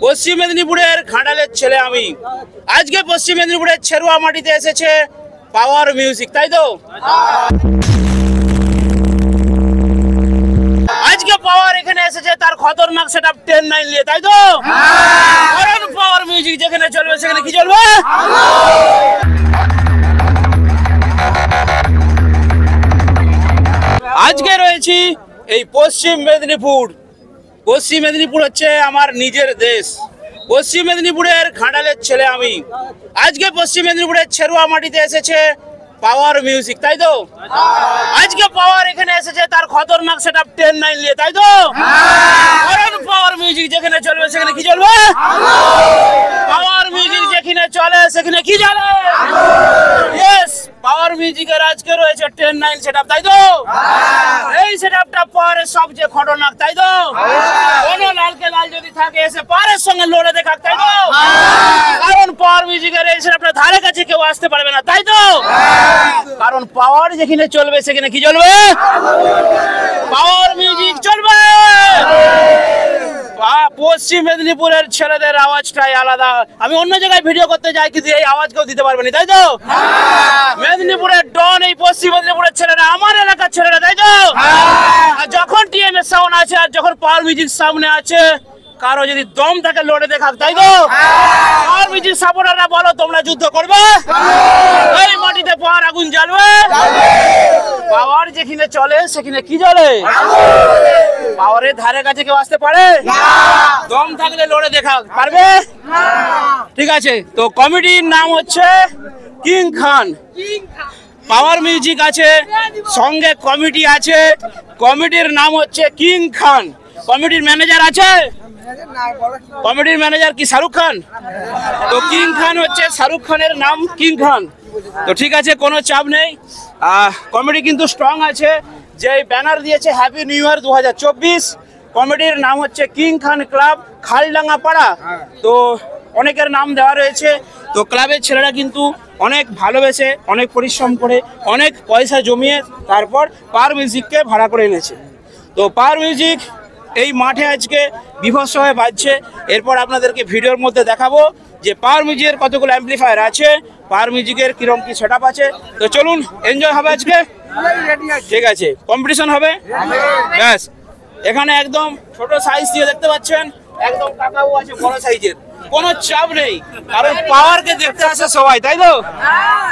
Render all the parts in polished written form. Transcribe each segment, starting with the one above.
পশ্চিম মেদিনীপুরের ঘাটালের ছেলে আমি। আজকে পশ্চিম মেদিনীপুরের ছেরুয়া মাটিতে এসেছে পাওয়ার মিউজিক, তাই তো? আজকে পাওয়ার এখানে এসেছে তার খতরনাক সেটআপ 10-9 নিয়ে, তাই তো? কারণ পাওয়ার মিউজিক যেখানে চলবে সেখানে কি চলবে? আজকে রয়েছি এই পশ্চিম মেদিনীপুর। পশ্চিম মেদিনীপুর হচ্ছে আমার নিজের দেশ। পশ্চিম মেদিনীপুরের ঘাটালের ছেলে আমি। আজকে পশ্চিম মেদিনীপুরের ছেরুয়া মাটিতে এসেছে পাওয়ার মিউজিক, তাই তো? আজকে পাওয়ার এখানে এসেছে তার খতরনাক সেটআপ 10-9 নিয়ে, তাই তো? কারণ পাওয়ার মিউজিক যেখানে চলবে সেখানে কি চলবে? পাওয়ার মিউজিক যেখানে চলে সেখানে কি চলে? ইয়েস, পাওয়ার মিউজিকের আজকে রয়েছে 10-9 সেটআপ, তাই তো? এই সেটআপটা পাওয়ারের সবচেয়ে খতরনাক, তাই তো? কোনো লালকে লাল যদি থাকে এসে পাওয়ারের সঙ্গে লড়ে দেখাক, তাই তো? কারণ পাওয়ার মিউজিকের এই সেটআপটা ধারে কাছে কেউ আসতে পারবে না, তাই তো? কারণ পাওয়ার যেখানে চলবে সেখানে কি চলবে? পাওয়ার মিউজিক চলবে। পশ্চিম মেদিনীপুরের ছেলেদের আওয়াজটাই আলাদা। আমি অন্য জায়গায় ভিডিও করতে যাই কিন্তু এই আওয়াজ কেউ দিতে পারবে না, তাই তো? মেদিনীপুরের ডন এই পশ্চিম মেদিনীপুরের ছেলেরা, আমার এলাকার ছেলেরা, তাই তো? আর যখন টিএমএস সাউন্ড আছে আর যখন পাওয়ার মিউজিক সামনে আছে, কারো যদি দম থাকে লড়ে দেখাক, তাই তো? পাওয়ার মিউজিক সাপোর্টাররা বলো তোমরা যুদ্ধ করবে? এই মাটিতে পাওয়ার আগুন জ্বালবে। পাওয়ার যেখানে চলে সেখানে কি জ্বলে? পাওয়ারের ধারে কাছে কেউ আসতে পারে? দম থাকলে লড়ে দেখাক, পারবে? ঠিক আছে, তো কমিটির নাম হচ্ছে কিং খান। পাওয়ার মিউজিক আছে, সঙ্গে কমিটি আছে। কমিটির নাম হচ্ছে কিং খান। কমিটির ম্যানেজার আছে? কমিটির ম্যানেজার কি শাহরুখ খান? তো কিং খান হচ্ছে শাহরুখ খানের নাম, কিং খান। তো ঠিক আছে, কোনো চাপ নেই। কমিটি কিন্তু স্ট্রং আছে। যে ব্যানার দিয়েছে হ্যাপি নিউ ইয়ার 2024, কমিটির নাম হচ্ছে কিং খান ক্লাব, খালডাঙ্গা পাড়া। তো অনেকের নাম দেওয়া রয়েছে। তো ক্লাবের ছেলেরা কিন্তু অনেক ভালোবেসে, অনেক পরিশ্রম করে, অনেক পয়সা জমিয়ে তারপর পাওয়ার মিউজিককে ভাড়া করে এনেছে। তো পাওয়ার মিউজিক এই মাঠে আজকে বিভৎস হয়ে বাজছে। এরপর আপনাদেরকে ভিডিওর মধ্যে দেখাবো যে পাওয়ার মিউজিকের কতগুলো অ্যাম্পলিফায়ার আছে, পাওয়ার মিউজিকের কিরকম কি সেটআপ আছে। তো চলুন, এনজয় হবে আজকে। ঠিক আছে, কম্পিটিশন হবে। ব্যাস, এখানে একদম ছোট সাইজ দিয়ে দেখতে পাচ্ছেন, একদম কাকাও আছে বড় সাইজের। কোনো চাপ নেই, কারণ পাওয়ারকে দেখতে আসে সবাই, তাই তো?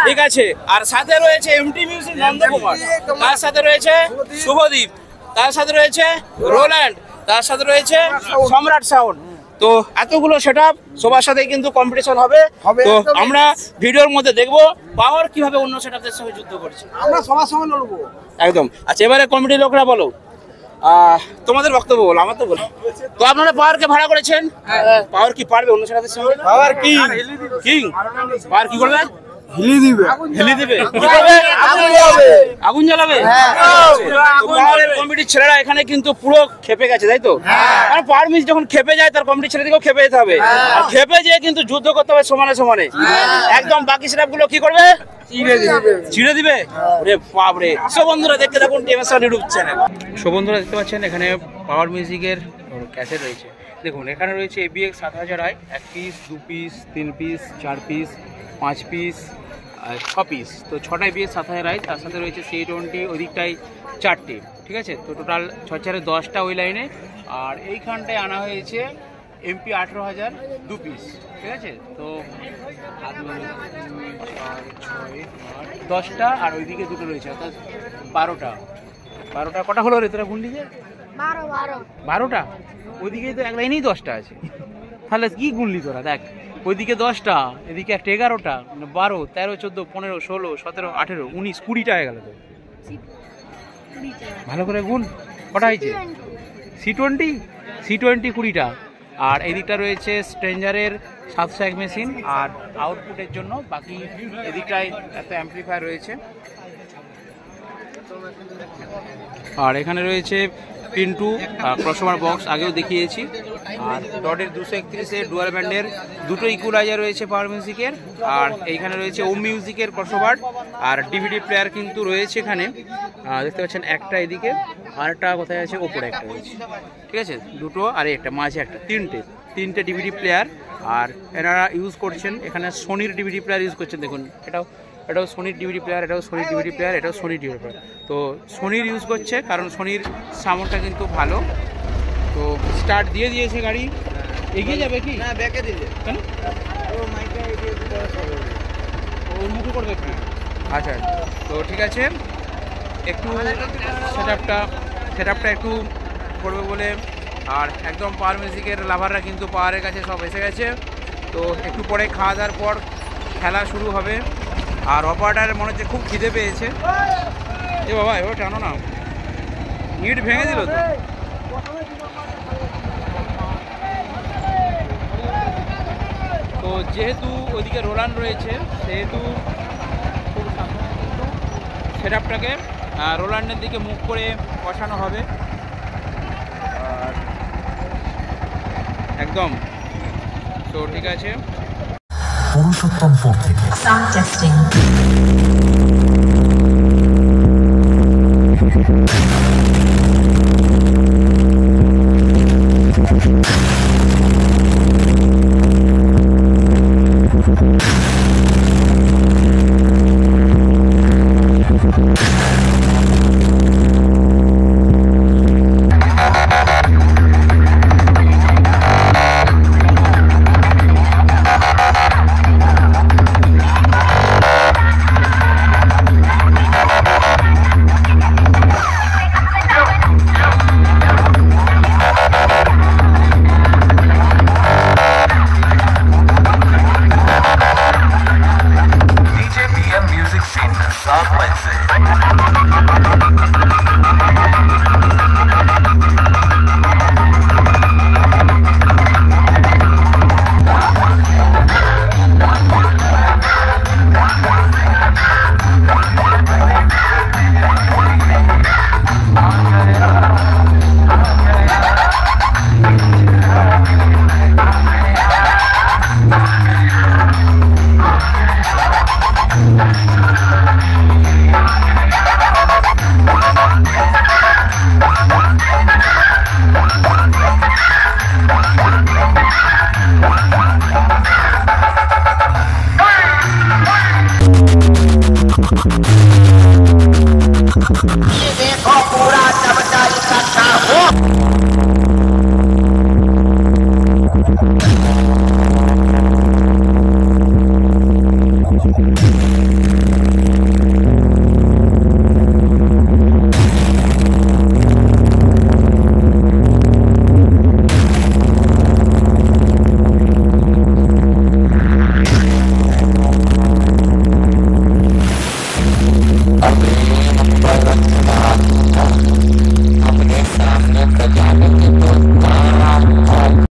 ঠিক আছে, আর সাথে রয়েছে এমটি মিউজিক নন্দকুমার, তার সাথে রয়েছে শুভদীপ, তার সাথে রয়েছে রোল্যান্ড, তার সাথে রয়েছে সম্রাট সাউন্ড। তো এতগুলো সেটআপ সবার সাথে কিন্তু কম্পিটিশন হবে। তো আমরা ভিডিওর মধ্যে দেখবো পাওয়ার কিভাবে অন্য সেটআপদের সঙ্গে যুদ্ধ করছে। আমরা সবার সঙ্গে লড়বো একদম। আচ্ছা, এবারে কমিটির লোকরা বলো, তোমাদের বক্তব্য বলো, আমার তো বলো। তো আপনারা পাওয়ারকে ভাড়া করেছেন, পাওয়ার কি পারবে অন্য সেটআপদের সঙ্গে? পাওয়ার কি কিং, পাওয়ার কি করবে? হিলি দিবে। হিলি দিবে? কি করবে? আগুন জ্বালাবে। পাওয়ারের কমিটির ছেলেরা এখানে কিন্তু পুরো খেপে গেছে, তাই তো? কারণ পাওয়ার মিউজিক যখন খেপে যায় তার কমিটির ছেলেদেরকেও খেপে যেতে হবে। আর খেপে যেয়ে কিন্তু যুদ্ধ করতে হবে সমানে সমানে। একদম বাকি সেটআপগুলো কি করবে? ছিঁড়ে দিবে। ওরে বাপ রে। সো বন্ধুরা দেখতে থাকুন টিএমএস ইউটিউব চ্যানেল। সো বন্ধুরা দেখতে পাচ্ছেন এখানে পাওয়ার মিউজিকের ক্যাসেট রয়েছে। দেখুন, এখানে রয়েছে ABX 7000i, 1 piece, 2 piece, 3 piece, 4 piece, 5 piece, 6 piece. তো 6টা ABX 7000i, তার সাথে রয়েছে C20, ওই দিকটায় 4টে। ঠিক আছে, তো টোটাল 6-4 10টা ওই লাইনে। আর এইখানটায় আনা হয়েছে MP 18000, 2 পিস। ঠিক আছে, তো 10টা আর ওইদিকে দুটো রয়েছে, অর্থাৎ 12টা। কটা হলো রে তোরা গুনলি যে? 12টা। ওইদিকে তো এক লাইনেই 10টা আছে, তাহলে কি গুনলি তোরা? দেখ, ওইদিকে 10টা, এদিকে একটা 11টা, 12, 13, 14, 15, 16, 17, 18, 19, 20টা হয়ে গেল। তো ভালো করে গুন, কটা হয়েছে? C20 20টা। আর এদিকটা রয়েছে স্ট্রেঞ্জারের 701 মেশিন আর আউটপুটের জন্য। বাকি এদিকটায় একটা অ্যাম্পলিফায়ার রয়েছে। আর এখানে রয়েছে পিন্টু ক্রসওভার বক্স, আগেও দেখিয়েছি। আর ডটের 231-এর ডুয়াল ব্যান্ডের দুটো ইকুয়ালাইজার রয়েছে পাওয়ার মিউজিকের। আর এইখানে রয়েছে ওম মিউজিকের ক্রসওভার। আর ডিভিডি প্লেয়ার কিন্তু রয়েছে এখানে, দেখতে পাচ্ছেন একটা এদিকে, আর একটা কোথায় আছে, ওপরে একটা রয়েছে। ঠিক আছে, দুটো, আর একটা মাঝে একটা, 3টে। 3টে ডিভিডি প্লেয়ার, আর এনারা ইউজ করছেন এখানে সোনির ডিভিডি প্লেয়ার ইউজ করছেন। দেখুন এটাও সোনির ডিভিডি প্লেয়ার, এটাও সোনির ডিভিডি প্লেয়ার, এটাও সোনির ডিভিডি প্লেয়ার। তো সোনির ইউজ করছে কারণ সোনির সাউন্ডটা কিন্তু ভালো। তো স্টার্ট দিয়ে দিয়েছে গাড়ি, এগিয়ে যাবে কি না ব্যাকে দিলে কেন ওর মুখে করবে কি? আচ্ছা, তো ঠিক আছে, একটু সেট আপটা একটু করবে বলে। আর একদম পাওয়ার মিউজিকের লাভাররা কিন্তু পাওয়ারের কাছে সব এসে গেছে। তো একটু পরে খাওয়া দাওয়ার পর খেলা শুরু হবে। আর অপারেটারের মনে হচ্ছে খুব খিদে পেয়েছে। এ বাবা এবার টানো না, ইট ভেঙে দিল তো। তো যেহেতু ওইদিকে রোলান রয়েছে সেহেতু খুব সাবধানে কিন্তু সেট আপটাকে রোলান্ডের দিকে মুখ করে বসানো হবে। আর একদম তো ঠিক আছে। পুরুষোত্তমপুর থেকে সাউন্ড টেস্টিং।